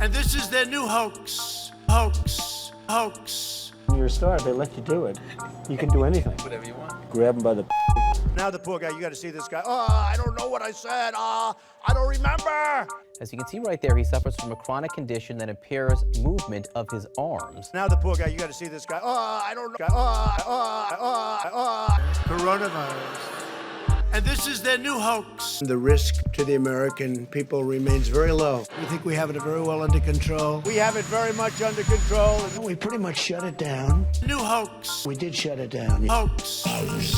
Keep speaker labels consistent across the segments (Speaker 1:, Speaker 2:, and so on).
Speaker 1: And this is their new hoax. Hoax. Hoax.
Speaker 2: When you're a star, they let you do it. You can do anything.
Speaker 3: Whatever you want.
Speaker 2: Grab them by the
Speaker 1: Now the poor guy, you got to see this guy. Oh, I don't know what I said. I don't remember.
Speaker 3: As you can see right there, he suffers from a chronic condition that impairs movement of his arms.
Speaker 1: Now the poor guy, you got to see this guy. Oh, I don't know. Coronavirus. And this is their new hoax. The risk to the American people remains very low. We think we have it very well under control. We have it very much under control. We pretty much shut it down. New hoax. We did shut it down. Hoax.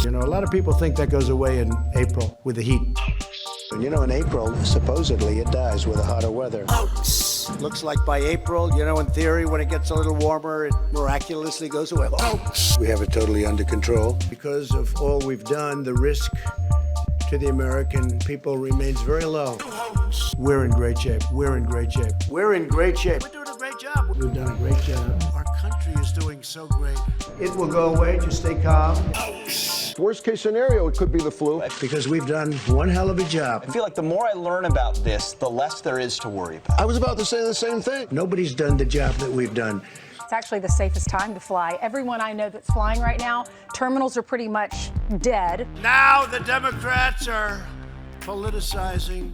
Speaker 1: You know, a lot of people think that goes away in April with the heat.
Speaker 4: And you know, in April, supposedly it dies with the hotter weather.
Speaker 1: Hoax. Looks like by April, you know, in theory, when it gets a little warmer, it miraculously goes away. Hoax.
Speaker 4: We have it totally under control.
Speaker 1: Because of all we've done, the risk to the American people remains very low. We're in great shape. We're in great shape. We're in great shape. We're doing a great job. We've done a great job. Our country is doing so great. It will go away. Just stay calm.
Speaker 4: Worst case scenario, it could be the flu.
Speaker 1: Because we've done one hell of a job.
Speaker 5: I feel like the more I learn about this, the less there is to worry about.
Speaker 4: I was about to say the same thing.
Speaker 1: Nobody's done the job that we've done.
Speaker 6: It's actually the safest time to fly. Everyone I know that's flying right now, terminals are pretty much dead.
Speaker 1: Now the Democrats are politicizing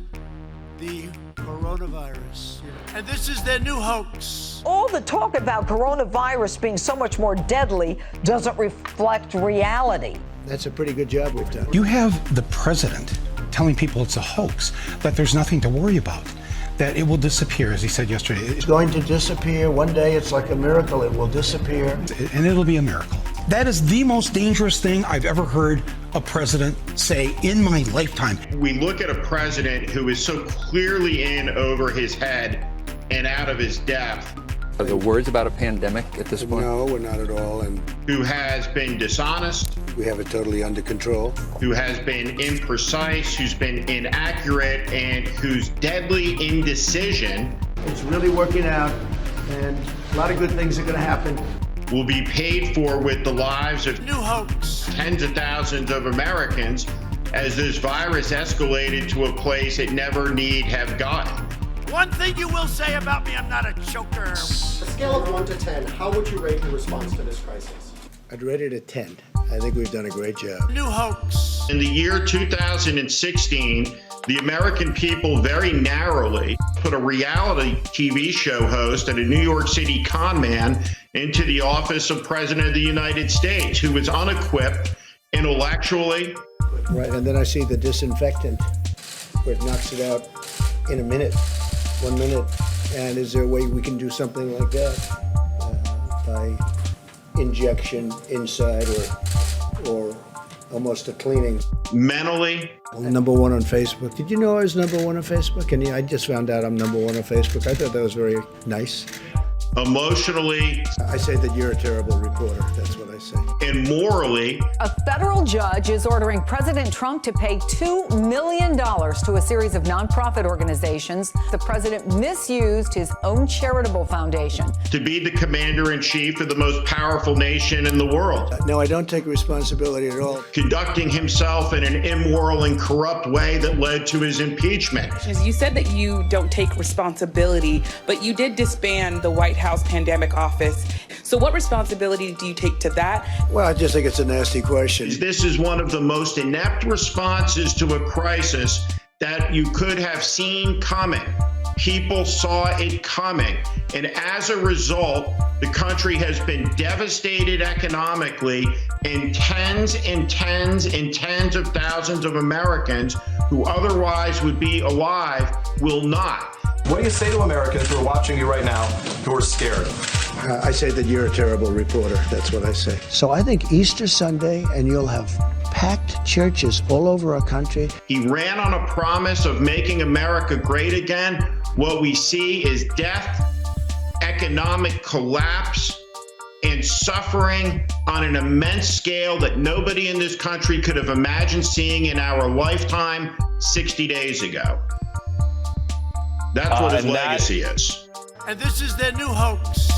Speaker 1: the coronavirus. And this is their new hoax.
Speaker 7: All the talk about coronavirus being so much more deadly doesn't reflect reality.
Speaker 1: That's a pretty good job we've done.
Speaker 8: You have the president telling people it's a hoax, that there's nothing to worry about, that it will disappear, as he said yesterday.
Speaker 1: It's going to disappear. One day it's like a miracle. It will disappear.
Speaker 8: And it'll be a miracle. That is the most dangerous thing I've ever heard a president say in my lifetime.
Speaker 9: We look at a president who is so clearly in over his head and out of his depth.
Speaker 3: Are there words about a pandemic at this point?
Speaker 4: No, we're not at all. And
Speaker 9: Who has been dishonest,
Speaker 4: we have it totally under control.
Speaker 9: who has been imprecise, who's been inaccurate, and whose deadly indecision
Speaker 1: It's really working out, and a lot of good things are going to happen.
Speaker 9: will be paid for with the lives of
Speaker 1: New hoax.
Speaker 9: tens of thousands of Americans as this virus escalated to a place it never need have gotten.
Speaker 1: One thing you will say about me, I'm not a joker.
Speaker 10: A scale of 1 to 10, how would you rate your response to this crisis?
Speaker 1: I'd rate it a 10. I think we've done a great job. New hoax.
Speaker 9: In the year 2016, the American people very narrowly put a reality TV show host and a New York City con man into the office of President of the United States, who was unequipped intellectually.
Speaker 1: Right, and then I see the disinfectant where it knocks it out in a minute, 1 minute. And is there a way we can do something like that by injection inside or almost a cleaning?
Speaker 9: Mentally,
Speaker 1: Number one on Facebook. Did you know I was number one on Facebook? And I just found out I'm number one on Facebook. I thought that was very nice.
Speaker 9: emotionally,
Speaker 1: I say that you're a terrible reporter. That's what I say.
Speaker 9: and morally.
Speaker 6: A federal judge is ordering President Trump to pay $2 million to a series of nonprofit organizations. The president misused his own charitable foundation.
Speaker 9: To be the commander-in-chief of the most powerful nation in the world.
Speaker 1: No, I don't take responsibility at all.
Speaker 9: Conducting himself in an immoral and corrupt way that led to his impeachment.
Speaker 11: You said that you don't take responsibility, but you did disband the White House Pandemic Office. So what responsibility do you take to that?
Speaker 1: Well, I just think it's a nasty question.
Speaker 9: This is one of the most inept responses to a crisis that you could have seen coming. People saw it coming. And as a result, the country has been devastated economically, and tens and tens and tens of thousands of Americans who otherwise would be alive will not.
Speaker 5: What do you say to Americans who are watching you right now who are scared?
Speaker 1: I say that you're a terrible reporter. That's what I say. So I think Easter Sunday, and you'll have packed churches all over our country.
Speaker 9: He ran on a promise of making America great again. What we see is death, economic collapse, and suffering on an immense scale that nobody in this country could have imagined seeing in our lifetime 60 days ago. That's what his legacy is. And this is their new hoax.